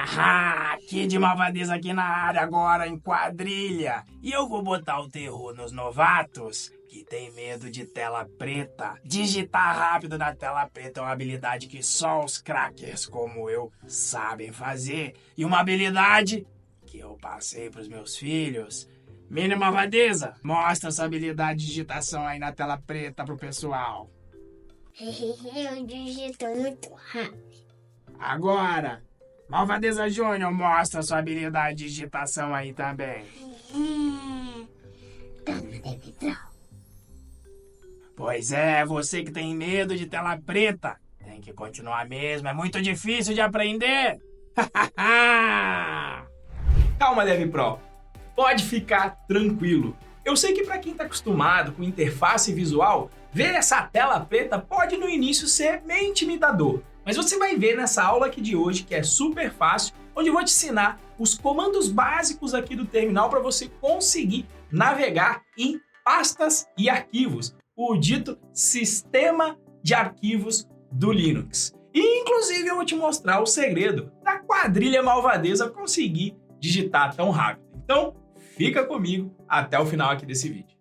Haha, Kid Malvadeza aqui na área agora em quadrilha. E eu vou botar o terror nos novatos que tem medo de tela preta. Digitar rápido na tela preta é uma habilidade que só os crackers como eu sabem fazer. E uma habilidade que eu passei pros meus filhos. Mini Malvadeza, mostra sua habilidade de digitação aí na tela preta pro pessoal. Eu digito muito rápido. Agora, Malvadeza Júnior, mostra sua habilidade de digitação aí também. Pois é, você que tem medo de tela preta, tem que continuar mesmo, é muito difícil de aprender. Calma, DevPro. Pode ficar tranquilo. Eu sei que para quem está acostumado com interface visual, ver essa tela preta pode no início ser meio intimidador. Mas você vai ver nessa aula aqui de hoje, que é super fácil, onde eu vou te ensinar os comandos básicos aqui do terminal para você conseguir navegar em pastas e arquivos, o dito sistema de arquivos do Linux. E inclusive eu vou te mostrar o segredo da quadrilha malvadeza conseguir digitar tão rápido. Então, fica comigo até o final aqui desse vídeo.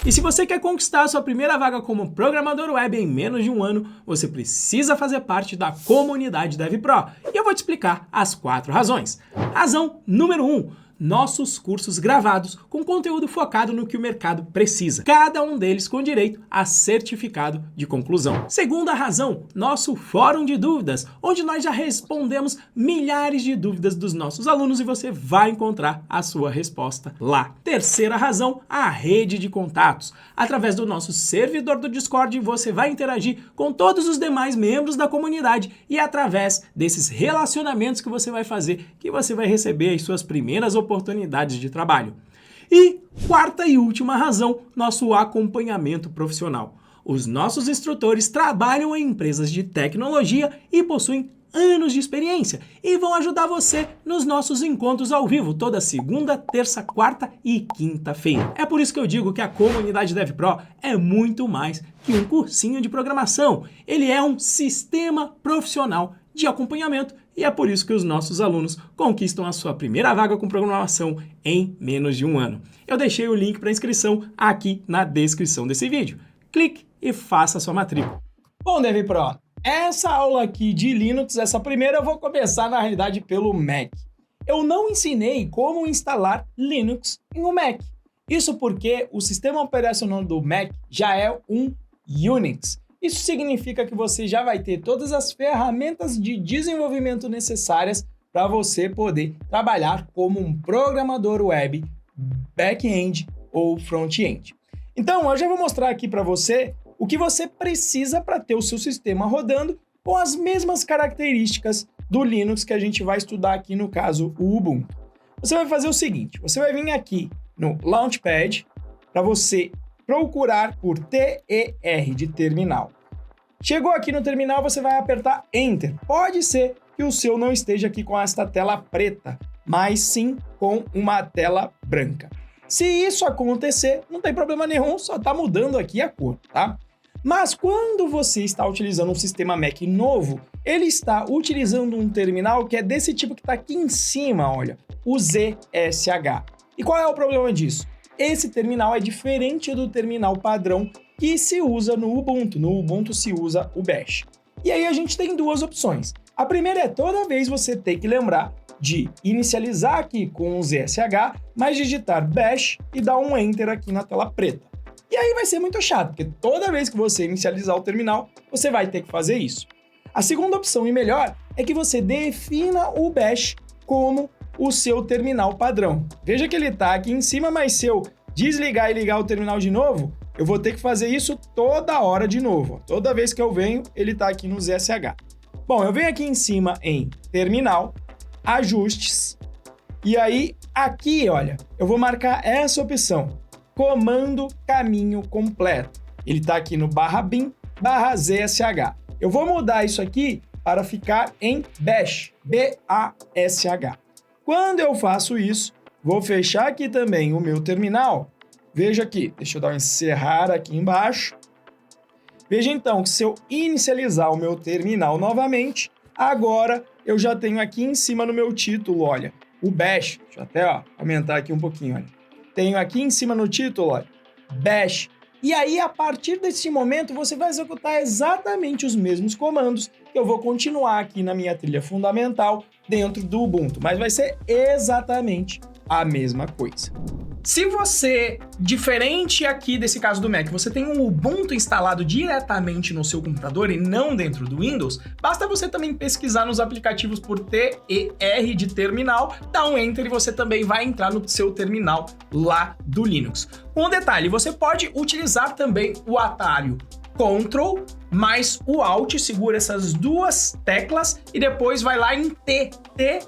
E se você quer conquistar a sua primeira vaga como programador web em menos de um ano, você precisa fazer parte da comunidade DevPro. E eu vou te explicar as 4 razões. Razão número 1. Nossos cursos gravados com conteúdo focado no que o mercado precisa. Cada um deles com direito a certificado de conclusão. Segunda razão, nosso fórum de dúvidas, onde nós já respondemos milhares de dúvidas dos nossos alunos e você vai encontrar a sua resposta lá. Terceira razão, a rede de contatos. Através do nosso servidor do Discord, você vai interagir com todos os demais membros da comunidade e através desses relacionamentos que você vai fazer, que você vai receber as suas primeiras oportunidades de trabalho. E quarta e última razão, nosso acompanhamento profissional. Os nossos instrutores trabalham em empresas de tecnologia e possuem anos de experiência e vão ajudar você nos nossos encontros ao vivo toda segunda, terça, quarta e quinta-feira. É por isso que eu digo que a comunidade DevPro é muito mais que um cursinho de programação. Ele é um sistema profissional de acompanhamento e é por isso que os nossos alunos conquistam a sua primeira vaga com programação em menos de um ano. Eu deixei o link para inscrição aqui na descrição desse vídeo. Clique e faça a sua matrícula. Bom, DevPro, essa aula aqui de Linux, essa primeira, eu vou começar na realidade pelo Mac. Eu não ensinei como instalar Linux em um Mac. Isso porque o sistema operacional do Mac já é um Unix. Isso significa que você já vai ter todas as ferramentas de desenvolvimento necessárias para você poder trabalhar como um programador web, back-end ou front-end. Então, eu já vou mostrar aqui para você o que você precisa para ter o seu sistema rodando com as mesmas características do Linux que a gente vai estudar aqui, no caso, o Ubuntu. Você vai fazer o seguinte, você vai vir aqui no Launchpad para você procurar por TER de terminal. Chegou aqui no terminal, você vai apertar Enter. Pode ser que o seu não esteja aqui com esta tela preta, mas sim com uma tela branca. Se isso acontecer, não tem problema nenhum, só está mudando aqui a cor, tá? Mas quando você está utilizando um sistema Mac novo, ele está utilizando um terminal que é desse tipo que está aqui em cima, olha, o ZSH. E qual é o problema disso? Esse terminal é diferente do terminal padrão que se usa no Ubuntu. No Ubuntu se usa o Bash. E aí a gente tem duas opções. A primeira é toda vez você ter que lembrar de inicializar aqui com o ZSH, mas digitar Bash e dar um Enter aqui na tela preta. E aí vai ser muito chato, porque toda vez que você inicializar o terminal, você vai ter que fazer isso. A segunda opção e melhor é que você defina o Bash como o seu terminal padrão. Veja que ele está aqui em cima, mas se eu desligar e ligar o terminal de novo, eu vou ter que fazer isso toda hora de novo. Toda vez que eu venho, ele está aqui no ZSH. Bom, eu venho aqui em cima em Terminal, Ajustes, e aí aqui, olha, eu vou marcar essa opção, Comando Caminho Completo. Ele está aqui no /bin/ZSH. Eu vou mudar isso aqui para ficar em Bash, B-A-S-H. Quando eu faço isso, vou fechar aqui também o meu terminal. Veja aqui, deixa eu dar um encerrar aqui embaixo. Veja então que se eu inicializar o meu terminal novamente, agora eu já tenho aqui em cima no meu título, olha, o bash. Deixa eu até aumentar aqui um pouquinho, olha. Tenho aqui em cima no título, olha, bash. E aí, a partir desse momento, você vai executar exatamente os mesmos comandos que eu vou continuar aqui na minha trilha fundamental dentro do Ubuntu, mas vai ser exatamente a mesma coisa. Se você, diferente aqui desse caso do Mac, você tem um Ubuntu instalado diretamente no seu computador e não dentro do Windows, basta você também pesquisar nos aplicativos por TER de terminal, dá um Enter e você também vai entrar no seu terminal lá do Linux. Um detalhe, você pode utilizar também o atalho Ctrl mais o Alt, segura essas duas teclas e depois vai lá em T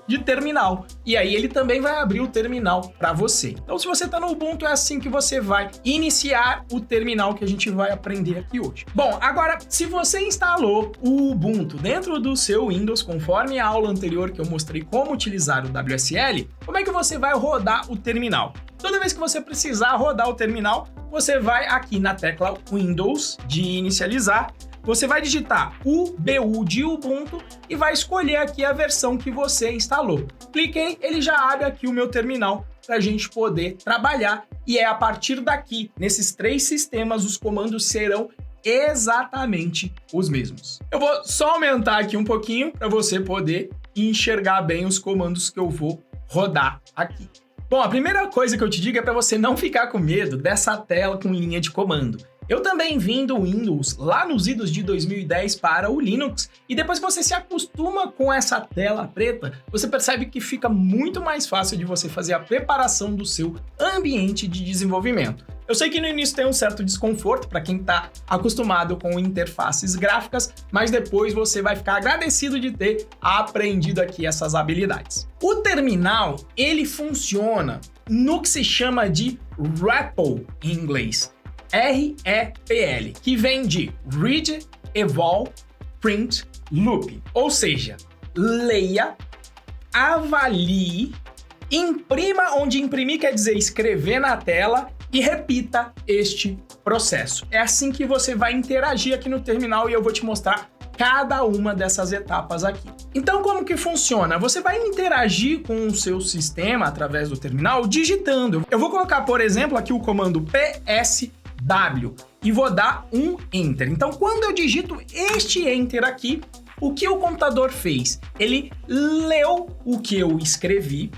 de terminal. E aí ele também vai abrir o terminal para você. Então se você está no Ubuntu, é assim que você vai iniciar o terminal que a gente vai aprender aqui hoje. Bom, agora, se você instalou o Ubuntu dentro do seu Windows, conforme a aula anterior que eu mostrei como utilizar o WSL, como é que você vai rodar o terminal? Toda vez que você precisar rodar o terminal, você vai aqui na tecla Windows de inicializar, você vai digitar UBU de Ubuntu e vai escolher aqui a versão que você instalou. Cliquei, ele já abre aqui o meu terminal para a gente poder trabalhar e é a partir daqui, nesses 3 sistemas, os comandos serão exatamente os mesmos. Eu vou só aumentar aqui um pouquinho para você poder enxergar bem os comandos que eu vou rodar aqui. Bom, a primeira coisa que eu te digo é para você não ficar com medo dessa tela com linha de comando. Eu também vim do Windows lá nos idos de 2010 para o Linux e depois que você se acostuma com essa tela preta, você percebe que fica muito mais fácil de você fazer a preparação do seu ambiente de desenvolvimento. Eu sei que no início tem um certo desconforto para quem está acostumado com interfaces gráficas, mas depois você vai ficar agradecido de ter aprendido aqui essas habilidades. O terminal, ele funciona no que se chama de REPL em inglês. REPL, que vem de Read, Eval, Print, Loop. Ou seja, leia, avalie, imprima, onde imprimir quer dizer escrever na tela, e repita este processo. É assim que você vai interagir aqui no terminal e eu vou te mostrar cada uma dessas etapas aqui. Então, como que funciona? Você vai interagir com o seu sistema através do terminal digitando. Eu vou colocar, por exemplo, aqui o comando PSW e vou dar um Enter. Então, quando eu digito este Enter aqui, o que o computador fez? Ele leu o que eu escrevi,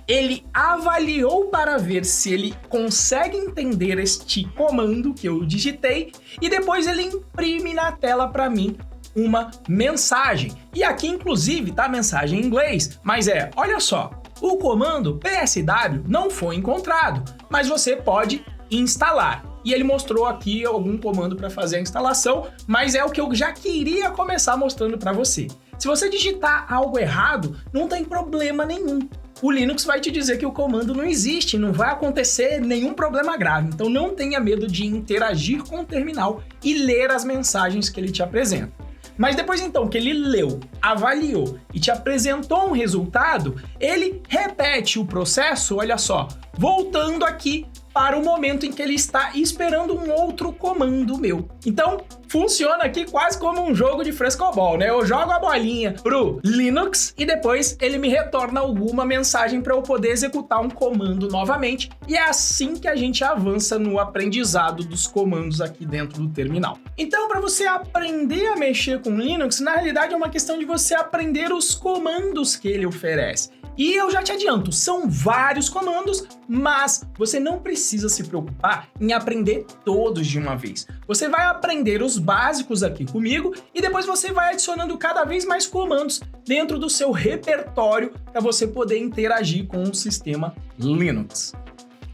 ele avaliou para ver se ele consegue entender este comando que eu digitei e depois ele imprime na tela para mim uma mensagem. E aqui, inclusive, tá a mensagem em inglês, mas olha só, o comando PSW não foi encontrado, mas você pode instalar. E ele mostrou aqui algum comando para fazer a instalação, mas é o que eu já queria começar mostrando para você. Se você digitar algo errado, não tem problema nenhum. O Linux vai te dizer que o comando não existe, não vai acontecer nenhum problema grave. Então não tenha medo de interagir com o terminal e ler as mensagens que ele te apresenta. Mas depois então que ele leu, avaliou e te apresentou um resultado, ele repete o processo, olha só, voltando aqui para o momento em que ele está esperando um outro comando meu. Então, funciona aqui quase como um jogo de frescobol, né? Eu jogo a bolinha pro Linux e depois ele me retorna alguma mensagem para eu poder executar um comando novamente. E é assim que a gente avança no aprendizado dos comandos aqui dentro do terminal. Então, para você aprender a mexer com Linux, na realidade é uma questão de você aprender os comandos que ele oferece. E eu já te adianto, são vários comandos, mas você não precisa se preocupar em aprender todos de uma vez. Você vai aprender os básicos aqui comigo e depois você vai adicionando cada vez mais comandos dentro do seu repertório para você poder interagir com o sistema Linux.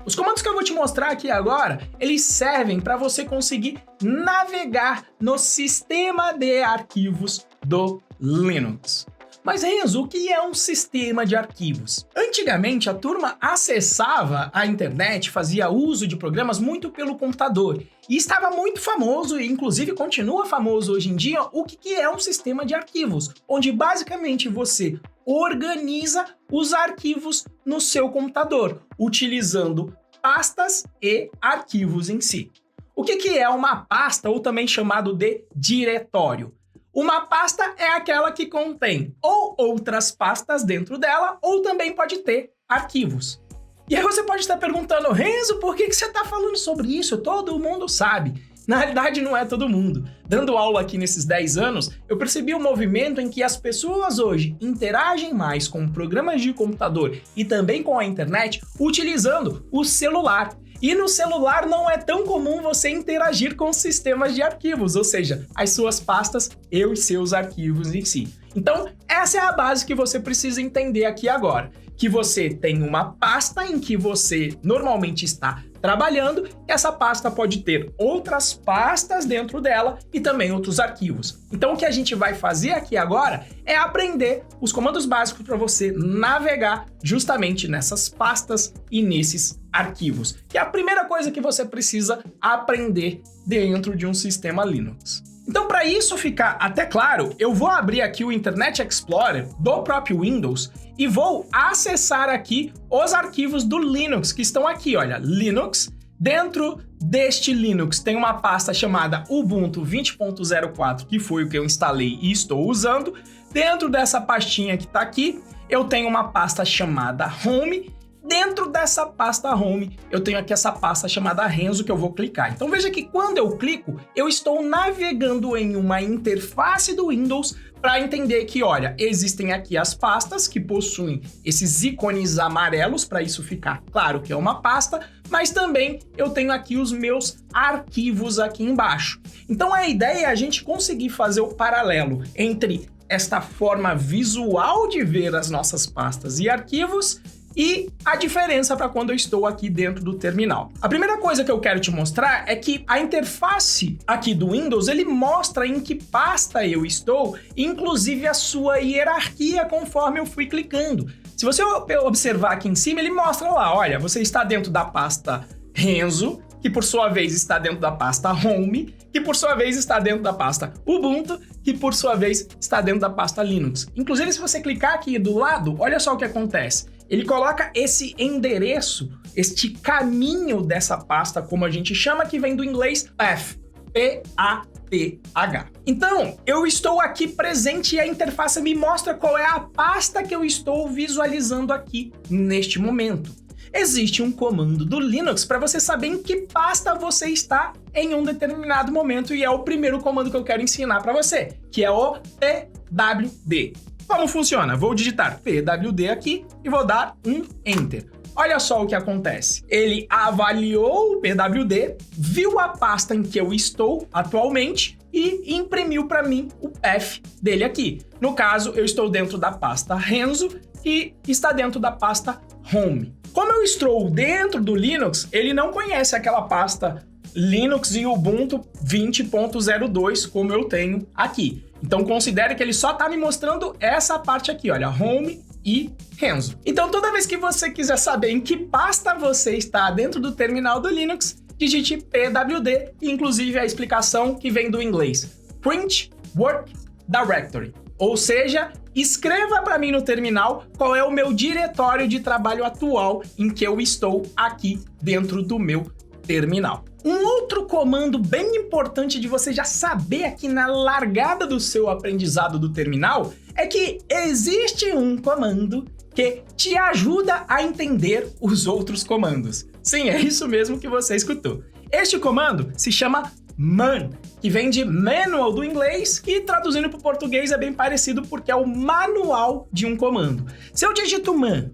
Os comandos que eu vou te mostrar aqui agora, eles servem para você conseguir navegar no sistema de arquivos do Linux. Mas Renzo, o que é um sistema de arquivos? Antigamente, a turma acessava a internet, fazia uso de programas muito pelo computador. E estava muito famoso, e inclusive continua famoso hoje em dia, o que é um sistema de arquivos, onde basicamente você organiza os arquivos no seu computador, utilizando pastas e arquivos em si. O que é uma pasta, ou também chamado de diretório? Uma pasta é aquela que contém ou outras pastas dentro dela, ou também pode ter arquivos. E aí você pode estar perguntando, Renzo, por que você está falando sobre isso? Todo mundo sabe. Na realidade, não é todo mundo. Dando aula aqui nesses 10 anos, eu percebi um movimento em que as pessoas hoje interagem mais com programas de computador e também com a internet utilizando o celular. E no celular não é tão comum você interagir com sistemas de arquivos, ou seja, as suas pastas e os seus arquivos em si. Então, essa é a base que você precisa entender aqui agora. Que você tem uma pasta em que você normalmente está trabalhando, e essa pasta pode ter outras pastas dentro dela e também outros arquivos. Então o que a gente vai fazer aqui agora é aprender os comandos básicos para você navegar justamente nessas pastas e nesses arquivos, que é a primeira coisa que você precisa aprender dentro de um sistema Linux. Então, para isso ficar até claro, eu vou abrir aqui o Internet Explorer do próprio Windows e vou acessar aqui os arquivos do Linux, que estão aqui, olha, Linux. Dentro deste Linux tem uma pasta chamada Ubuntu 20.04, que foi o que eu instalei e estou usando. Dentro dessa pastinha que está aqui, eu tenho uma pasta chamada Home. Dentro dessa pasta Home, eu tenho aqui essa pasta chamada Renzo que eu vou clicar. Então veja que quando eu clico, eu estou navegando em uma interface do Windows para entender que, olha, existem aqui as pastas que possuem esses ícones amarelos, para isso ficar claro que é uma pasta, mas também eu tenho aqui os meus arquivos aqui embaixo. Então a ideia é a gente conseguir fazer o paralelo entre esta forma visual de ver as nossas pastas e arquivos e a diferença para quando eu estou aqui dentro do terminal. A primeira coisa que eu quero te mostrar é que a interface aqui do Windows, ele mostra em que pasta eu estou, inclusive a sua hierarquia conforme eu fui clicando. Se você observar aqui em cima, ele mostra lá, olha, você está dentro da pasta Renzo, que por sua vez está dentro da pasta Home, que por sua vez está dentro da pasta Ubuntu, que por sua vez está dentro da pasta Linux. Inclusive, se você clicar aqui do lado, olha só o que acontece. Ele coloca esse endereço, este caminho dessa pasta, como a gente chama, que vem do inglês path, P-A-T-H. Então, eu estou aqui presente e a interface me mostra qual é a pasta que eu estou visualizando aqui neste momento. Existe um comando do Linux para você saber em que pasta você está em um determinado momento e é o primeiro comando que eu quero ensinar para você, que é o pwd. Como funciona? Vou digitar pwd aqui e vou dar um Enter. Olha só o que acontece. Ele avaliou o pwd, viu a pasta em que eu estou atualmente e imprimiu para mim o path dele aqui. No caso, eu estou dentro da pasta Renzo e está dentro da pasta Home. Como eu estou dentro do Linux, ele não conhece aquela pasta Linux e Ubuntu 20.02 como eu tenho aqui. Então considere que ele só está me mostrando essa parte aqui, olha, Home e Renzo. Então toda vez que você quiser saber em que pasta você está dentro do terminal do Linux, digite pwd, inclusive a explicação que vem do inglês, Print Work Directory. Ou seja, escreva para mim no terminal qual é o meu diretório de trabalho atual em que eu estou aqui dentro do meu terminal. Um outro comando bem importante de você já saber aqui na largada do seu aprendizado do terminal é que existe um comando que te ajuda a entender os outros comandos. Sim, é isso mesmo que você escutou. Este comando se chama man, que vem de manual do inglês e traduzindo para o português é bem parecido porque é o manual de um comando. Se eu digito man,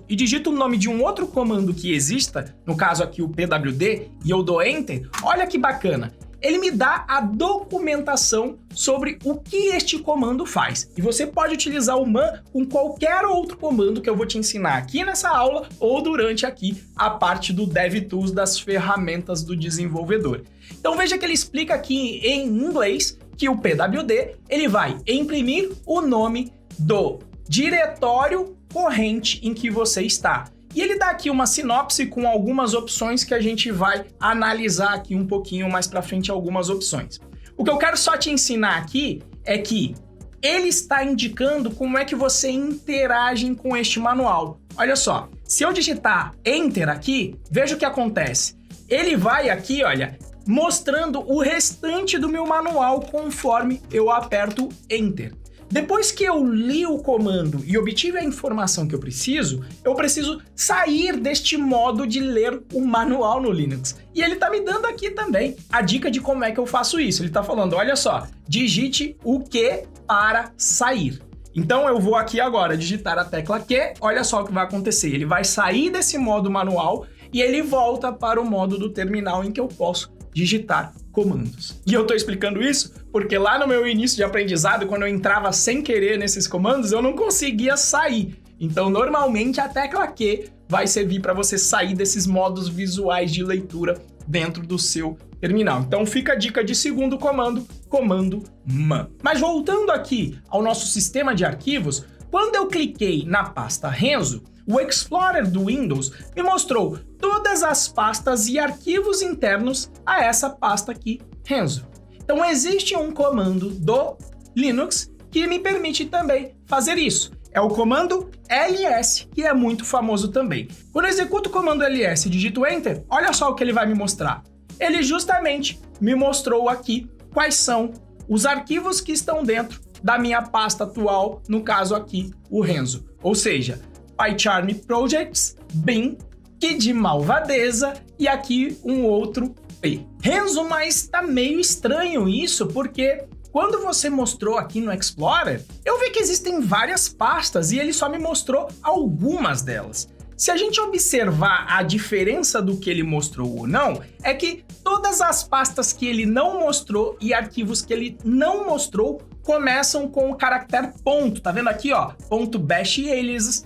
e digito o nome de um outro comando que exista, no caso aqui o pwd, e eu dou enter, olha que bacana. Ele me dá a documentação sobre o que este comando faz. E você pode utilizar o man com qualquer outro comando que eu vou te ensinar aqui nessa aula ou durante aqui a parte do DevTools das ferramentas do desenvolvedor. Então veja que ele explica aqui em inglês que o pwd ele vai imprimir o nome do diretório corrente em que você está. E ele dá aqui uma sinopse com algumas opções que a gente vai analisar aqui um pouquinho mais para frente, algumas opções. O que eu quero só te ensinar aqui é que ele está indicando como é que você interage com este manual. Olha só, se eu digitar Enter aqui, veja o que acontece. Ele vai aqui, olha, mostrando o restante do meu manual conforme eu aperto Enter. Depois que eu li o comando e obtive a informação que eu preciso sair deste modo de ler o manual no Linux. E ele tá me dando aqui também a dica de como é que eu faço isso. Ele tá falando, olha só, digite o Q para sair. Então eu vou aqui agora digitar a tecla Q, olha só o que vai acontecer. Ele vai sair desse modo manual e ele volta para o modo do terminal em que eu posso digitar comandos. E eu tô explicando isso porque lá no meu início de aprendizado, quando eu entrava sem querer nesses comandos, eu não conseguia sair. Então, normalmente, a tecla Q vai servir para você sair desses modos visuais de leitura dentro do seu terminal. Então, fica a dica de segundo comando, comando man. Mas voltando aqui ao nosso sistema de arquivos, quando eu cliquei na pasta Renzo, o Explorer do Windows me mostrou todas as pastas e arquivos internos a essa pasta aqui, Renzo. Então existe um comando do Linux que me permite também fazer isso. É o comando ls, que é muito famoso também. Quando eu executo o comando ls e digito Enter, olha só o que ele vai me mostrar. Ele justamente me mostrou aqui quais são os arquivos que estão dentro da minha pasta atual, no caso aqui, o Renzo. Ou seja, PyCharm Projects, bin, que de malvadeza e aqui um outro P. Renzo, mas tá meio estranho isso, porque quando você mostrou aqui no Explorer, eu vi que existem várias pastas e ele só me mostrou algumas delas. Se a gente observar a diferença do que ele mostrou ou não, é que todas as pastas que ele não mostrou e arquivos que ele não mostrou começam com o caractere ponto. Tá vendo aqui, ó? .bash aliases,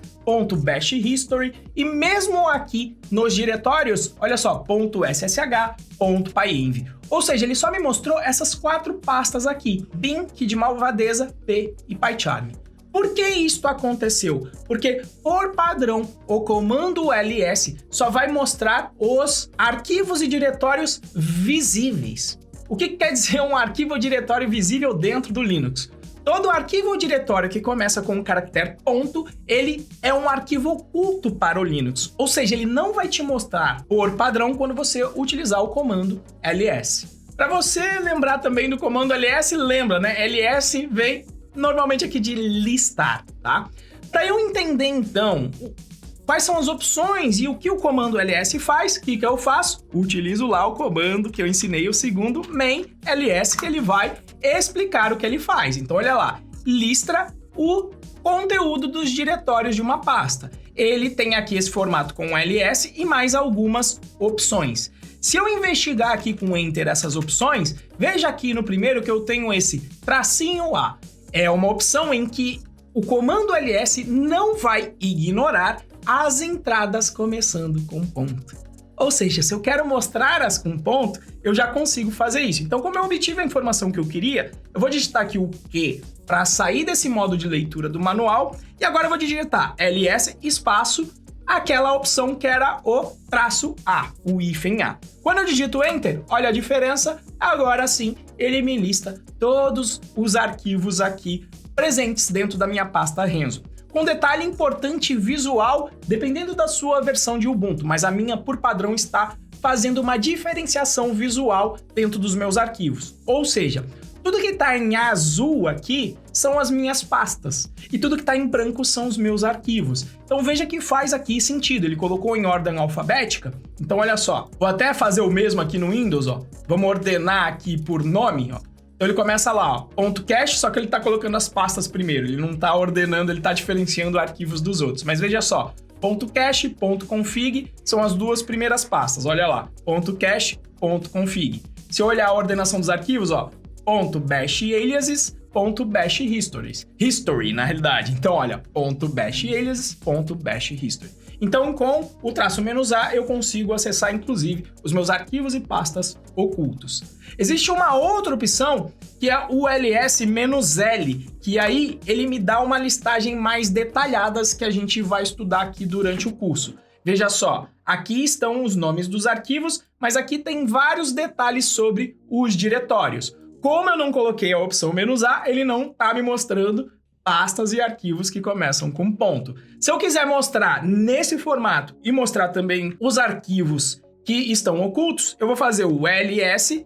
.bash history e mesmo aqui nos diretórios, olha só, .ssh, .pyenv. Ou seja, ele só me mostrou essas 4 pastas aqui, bin, que de malvadeza, p e PyCharm. Por que isto aconteceu? Porque, por padrão, o comando ls só vai mostrar os arquivos e diretórios visíveis. O que quer dizer um arquivo ou diretório visível dentro do Linux? Todo arquivo ou diretório que começa com o caractere ponto, ele é um arquivo oculto para o Linux. Ou seja, ele não vai te mostrar por padrão quando você utilizar o comando ls. Para você lembrar também do comando ls, lembra, né? ls vem normalmente aqui de listar, tá? Para eu entender, então, quais são as opções e o que o comando ls faz, o que eu faço? Utilizo lá o comando que eu ensinei, o segundo, main ls, que ele vai explicar o que ele faz. Então, olha lá, listra o conteúdo dos diretórios de uma pasta. Ele tem aqui esse formato com ls e mais algumas opções. Se eu investigar aqui com Enter essas opções, veja aqui no primeiro que eu tenho esse tracinho A. É uma opção em que o comando ls não vai ignorar as entradas começando com ponto. Ou seja, se eu quero mostrar as com ponto, eu já consigo fazer isso. Então, como eu obtive a informação que eu queria, eu vou digitar aqui o Q para sair desse modo de leitura do manual e agora eu vou digitar ls espaço aquela opção que era o traço A, o hífen A. Quando eu digito Enter, olha a diferença, agora sim ele me lista todos os arquivos aqui presentes dentro da minha pasta Renzo. Com detalhe importante visual, dependendo da sua versão de Ubuntu, mas a minha, por padrão, está fazendo uma diferenciação visual dentro dos meus arquivos. Ou seja, tudo que está em azul aqui são as minhas pastas e tudo que está em branco são os meus arquivos. Então veja que faz aqui sentido, ele colocou em ordem alfabética. Então olha só, vou até fazer o mesmo aqui no Windows, ó. Vamos ordenar aqui por nome, ó. Então ele começa lá, ó, .cache, só que ele está colocando as pastas primeiro, ele não está ordenando, ele está diferenciando arquivos dos outros. Mas veja só, .cache, .config são as duas primeiras pastas, olha lá, .cache, .config. Se eu olhar a ordenação dos arquivos, ó, .bash aliases, .bash histories. History, na realidade. Então, olha, .bash aliases, .bash history. Então, com o traço "-a", eu consigo acessar, inclusive, os meus arquivos e pastas ocultos. Existe uma outra opção, que é o ls-l, que aí ele me dá uma listagem mais detalhadas que a gente vai estudar aqui durante o curso. Veja só, aqui estão os nomes dos arquivos, mas aqui tem vários detalhes sobre os diretórios. Como eu não coloquei a opção "-a", ele não está me mostrando pastas e arquivos que começam com ponto. Se eu quiser mostrar nesse formato e mostrar também os arquivos que estão ocultos, eu vou fazer o ls-l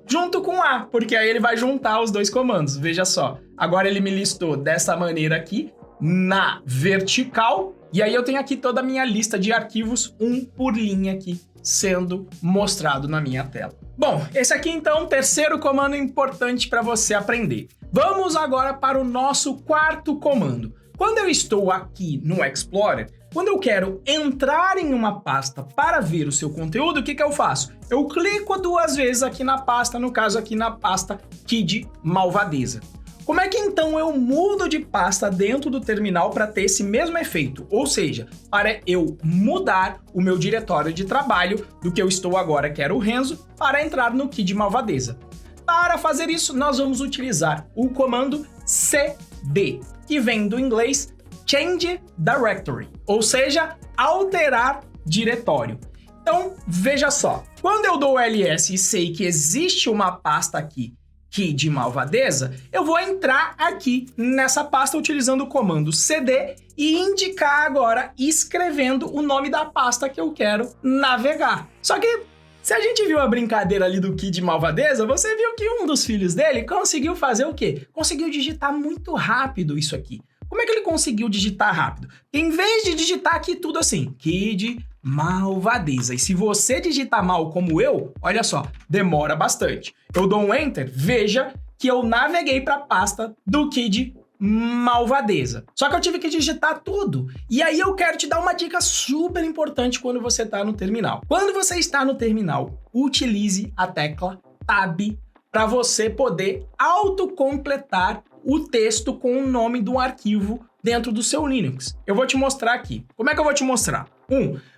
junto com A, porque aí ele vai juntar os dois comandos. Veja só, agora ele me listou dessa maneira aqui, na vertical, e aí eu tenho aqui toda a minha lista de arquivos, um por linha aqui, sendo mostrado na minha tela. Bom, esse aqui então é o terceiro comando importante para você aprender. Vamos agora para o nosso quarto comando. Quando eu estou aqui no Explorer, quando eu quero entrar em uma pasta para ver o seu conteúdo, o que eu faço? Eu clico 2 vezes aqui na pasta, no caso aqui na pasta Kid Malvadeza. Como é que então eu mudo de pasta dentro do terminal para ter esse mesmo efeito? Ou seja, para eu mudar o meu diretório de trabalho do que eu estou agora, que era o Renzo, para entrar no Kid Malvadeza. Para fazer isso, nós vamos utilizar o comando cd, que vem do inglês Change Directory, ou seja, alterar diretório. Então, veja só, quando eu dou ls e sei que existe uma pasta aqui, Kid Malvadeza, eu vou entrar aqui nessa pasta utilizando o comando cd e indicar agora, escrevendo o nome da pasta que eu quero navegar. Só que, se a gente viu a brincadeira ali do Kid Malvadeza, você viu que um dos filhos dele conseguiu fazer o quê? Conseguiu digitar muito rápido isso aqui. Como é que ele conseguiu digitar rápido? Em vez de digitar aqui tudo assim, Kid Malvadeza. E se você digitar mal como eu, olha só, demora bastante. Eu dou um Enter, veja que eu naveguei para a pasta do Kid Malvadeza. Só que eu tive que digitar tudo. E aí eu quero te dar uma dica super importante quando você está no terminal. Quando você está no terminal, utilize a tecla Tab para você poder autocompletar o texto com o nome do arquivo dentro do seu Linux. Eu vou te mostrar aqui. Como é que eu vou te mostrar?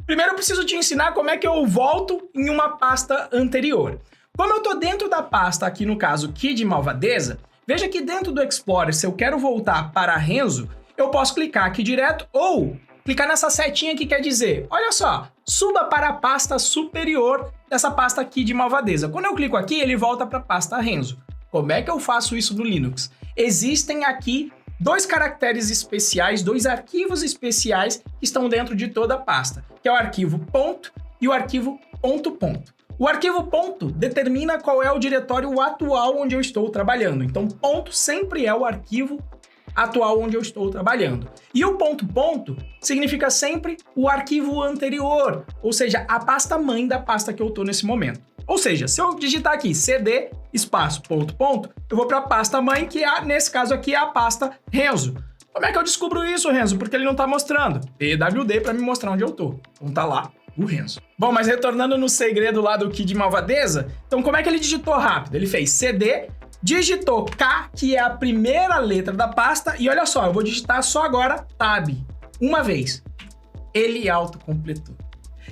Primeiro eu preciso te ensinar como é que eu volto em uma pasta anterior. Como eu estou dentro da pasta, aqui no caso Kid Malvadeza, veja que dentro do Explorer, se eu quero voltar para Renzo, eu posso clicar aqui direto ou clicar nessa setinha que quer dizer, olha só, suba para a pasta superior dessa pasta Kid Malvadeza. Quando eu clico aqui, ele volta para a pasta Renzo. Como é que eu faço isso no Linux? Existem aqui 2 caracteres especiais, 2 arquivos especiais que estão dentro de toda a pasta, que é o arquivo ponto e o arquivo ponto. O arquivo ponto determina qual é o diretório atual onde eu estou trabalhando. Então, ponto sempre é o arquivo atual onde eu estou trabalhando. E o ponto significa sempre o arquivo anterior, ou seja, a pasta mãe da pasta que eu estou nesse momento. Ou seja, se eu digitar aqui cd espaço ponto, eu vou para a pasta mãe, que nesse caso aqui é a pasta Renzo. Como é que eu descubro isso, Renzo? Porque ele não está mostrando. pwd para me mostrar onde eu estou. Então tá lá o Renzo. Bom, mas retornando no segredo lá do Kid Malvadeza, então como é que ele digitou rápido? Ele fez cd, digitou K, que é a primeira letra da pasta, e olha só, eu vou digitar só agora Tab, uma vez. Ele autocompletou.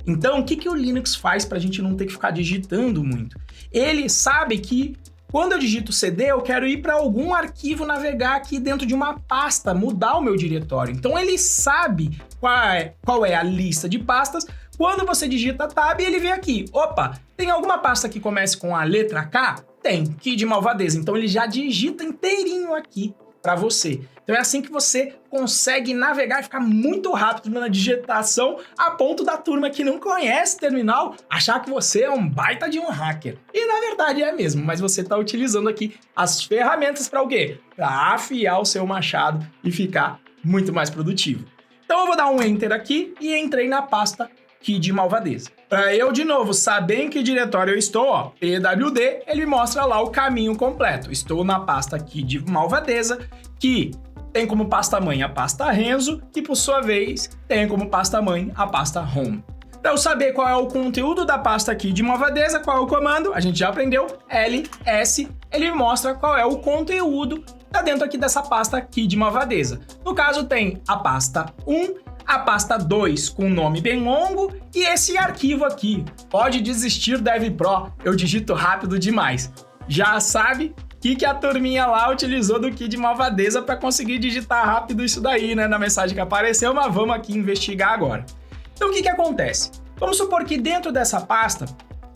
Então, o que o Linux faz para a gente não ter que ficar digitando muito? Ele sabe que quando eu digito cd, eu quero ir para algum arquivo navegar aqui dentro de uma pasta, mudar o meu diretório. Então, ele sabe qual é a lista de pastas. Quando você digita Tab, ele vê aqui, opa, tem alguma pasta que comece com a letra K? Tem, Kid Malvadeza. Então, ele já digita inteirinho aqui para você. Então é assim que você consegue navegar e ficar muito rápido na digitação, a ponto da turma que não conhece terminal achar que você é um baita de um hacker. E na verdade é mesmo, mas você está utilizando aqui as ferramentas para o quê? Para afiar o seu machado e ficar muito mais produtivo. Então eu vou dar um Enter aqui e entrei na pasta Kid Malvadeza. Para eu, de novo, saber em que diretório eu estou, ó, pwd, ele mostra lá o caminho completo. Estou na pasta Kid Malvadeza, que tem como pasta-mãe a pasta Renzo, que por sua vez tem como pasta-mãe a pasta Home. Para eu saber qual é o conteúdo da pasta Kid Malvadeza, qual é o comando, a gente já aprendeu, ls, ele mostra qual é o conteúdo tá dentro aqui dessa pasta Kid Malvadeza. No caso tem a pasta 1, a pasta 2 com um nome bem longo e esse arquivo aqui. Pode desistir, DevPro, eu digito rápido demais. Já sabe o que a turminha lá utilizou do Kid Malvadeza para conseguir digitar rápido isso daí, né? Na mensagem que apareceu, mas vamos aqui investigar agora. Então o que acontece? Vamos supor que dentro dessa pasta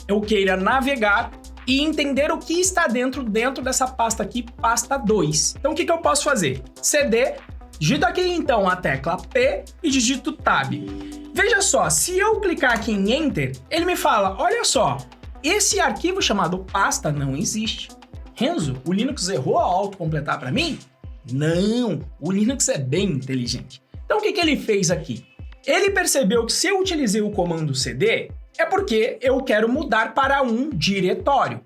eu queira navegar e entender o que está dentro dessa pasta aqui, pasta 2. Então o que eu posso fazer? cd, digito aqui então a tecla P e digito Tab. Veja só, se eu clicar aqui em Enter, ele me fala, olha só, esse arquivo chamado pasta não existe. Renzo, o Linux errou ao autocompletar para mim? Não, o Linux é bem inteligente. Então o que ele fez aqui? Ele percebeu que se eu utilizei o comando cd, é porque eu quero mudar para um diretório.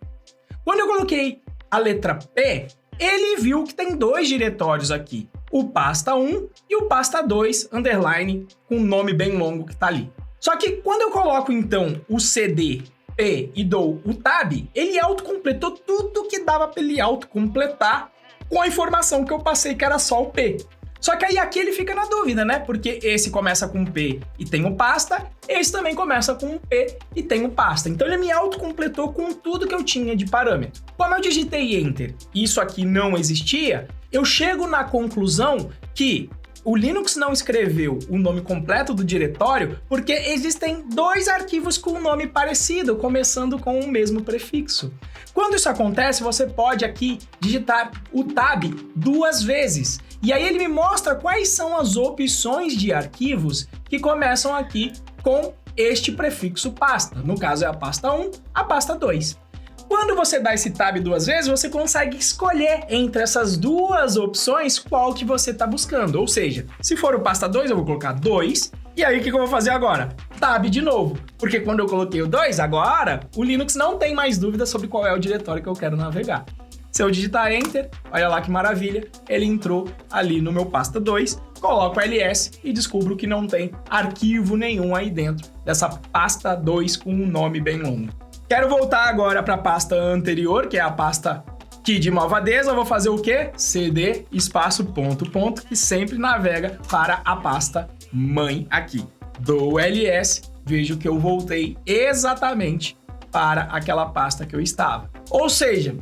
Quando eu coloquei a letra P, ele viu que tem 2 diretórios aqui. O pasta 1 e o pasta 2, underline, com um nome bem longo que está ali. Só que quando eu coloco, então, o cd, P e dou o tab, ele autocompletou tudo que dava para ele autocompletar com a informação que eu passei que era só o P. Só que aí aqui ele fica na dúvida, né? Porque esse começa com P e tem o pasta, esse também começa com P e tem o pasta. Então ele me autocompletou com tudo que eu tinha de parâmetro. Como eu digitei Enter e isso aqui não existia, eu chego na conclusão que o Linux não escreveu o nome completo do diretório porque existem 2 arquivos com um nome parecido, começando com o mesmo prefixo. Quando isso acontece, você pode aqui digitar o tab 2 vezes. E aí ele me mostra quais são as opções de arquivos que começam aqui com este prefixo pasta. No caso é a pasta 1, a pasta 2. Quando você dá esse tab 2 vezes, você consegue escolher entre essas 2 opções qual que você está buscando. Ou seja, se for o pasta 2, eu vou colocar 2. E aí, o que eu vou fazer agora? Tab de novo. Porque quando eu coloquei o 2, agora o Linux não tem mais dúvida sobre qual é o diretório que eu quero navegar. Se eu digitar Enter, olha lá que maravilha, ele entrou ali no meu pasta 2, coloco ls e descubro que não tem arquivo nenhum aí dentro dessa pasta 2 com um nome bem longo. Quero voltar agora para a pasta anterior, que é a pasta aqui de malvadeza. Eu vou fazer o quê? cd espaço ponto ponto, que sempre navega para a pasta mãe aqui. Dou ls, vejo que eu voltei exatamente para aquela pasta que eu estava. Ou seja,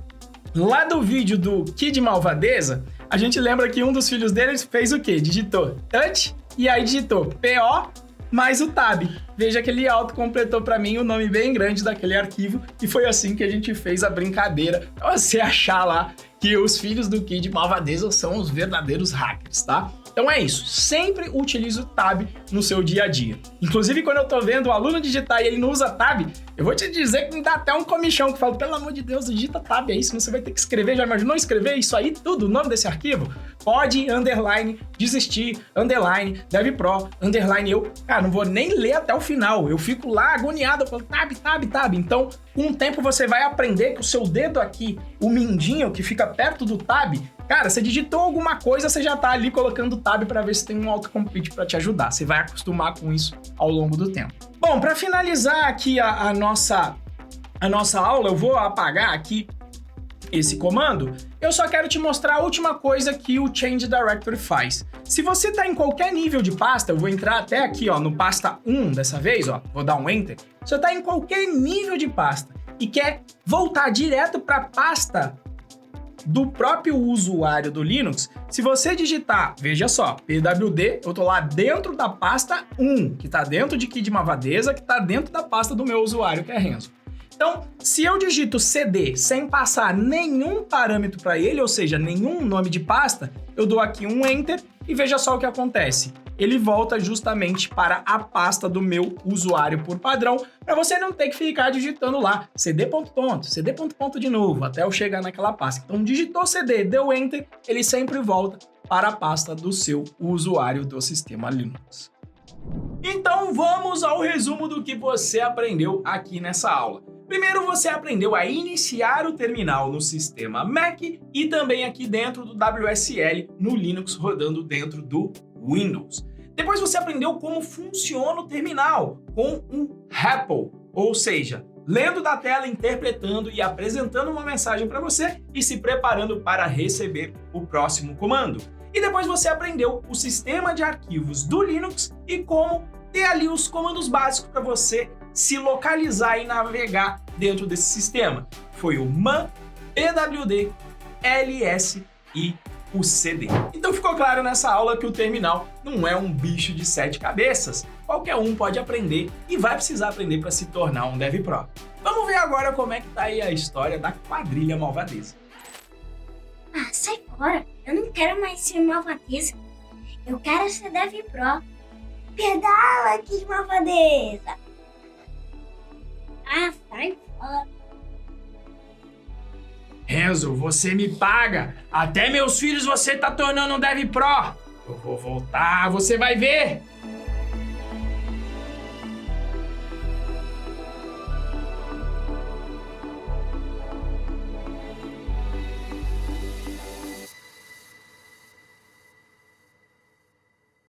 lá do vídeo do Kid Malvadeza, a gente lembra que um dos filhos dele fez o quê? Digitou touch e aí digitou PO mais o tab. Veja que ele autocompletou para mim o nome bem grande daquele arquivo e foi assim que a gente fez a brincadeira. Pra você achar lá que os filhos do Kid Malvadeza são os verdadeiros hackers, tá? Então é isso, sempre utilize o tab no seu dia a dia. Inclusive, quando eu tô vendo o aluno digitar e ele não usa tab, eu vou te dizer que me dá até um comichão, que eu falo, pelo amor de Deus, digita tab aí, senão você vai ter que escrever. Já imaginou escrever isso aí, tudo, o nome desse arquivo? Pode, underline, desistir, underline, devpro, underline, cara, não vou nem ler até o final, eu fico lá agoniado, eu falo, tab. Então, com o tempo você vai aprender que o seu dedo aqui, o mindinho que fica perto do tab, cara, você digitou alguma coisa, você já tá ali colocando tab para ver se tem um autocomplete para te ajudar. Você vai acostumar com isso ao longo do tempo. Bom, para finalizar aqui a nossa aula, eu vou apagar aqui esse comando. Eu só quero te mostrar a última coisa que o Change Directory faz. Se você tá em qualquer nível de pasta, eu vou entrar até aqui, ó, no pasta 1 dessa vez, ó, vou dar um Enter. Se você tá em qualquer nível de pasta e quer voltar direto para a pasta do próprio usuário do Linux, se você digitar, veja só, pwd, eu tô lá dentro da pasta 1, que tá dentro de Kid Malvadeza, que tá dentro da pasta do meu usuário, que é Renzo. Então, se eu digito cd sem passar nenhum parâmetro para ele, ou seja, nenhum nome de pasta, eu dou aqui um Enter e veja só o que acontece. Ele volta justamente para a pasta do meu usuário por padrão, para você não ter que ficar digitando lá cd ponto ponto de novo, até eu chegar naquela pasta. Então, digitou cd, deu Enter, ele sempre volta para a pasta do seu usuário do sistema Linux. Então, vamos ao resumo do que você aprendeu aqui nessa aula. Primeiro, você aprendeu a iniciar o terminal no sistema Mac e também aqui dentro do WSL no Linux rodando dentro do Windows. Depois você aprendeu como funciona o terminal com um REPL, ou seja, lendo da tela, interpretando e apresentando uma mensagem para você e se preparando para receber o próximo comando. E depois você aprendeu o sistema de arquivos do Linux e como ter ali os comandos básicos para você se localizar e navegar dentro desse sistema. Foi o man, pwd, ls e o cd. Então ficou claro nessa aula que o terminal não é um bicho de 7 cabeças. Qualquer um pode aprender e vai precisar aprender para se tornar um DevPro. Vamos ver agora como é que tá aí a história da quadrilha malvadeza. Ah, sai fora. Eu não quero mais ser malvadeza. Eu quero ser DevPro. Pedala, que malvadeza. Ah, sai fora. Renzo, você me paga. Até meus filhos você tá tornando um Dev Pro. Eu vou voltar, você vai ver.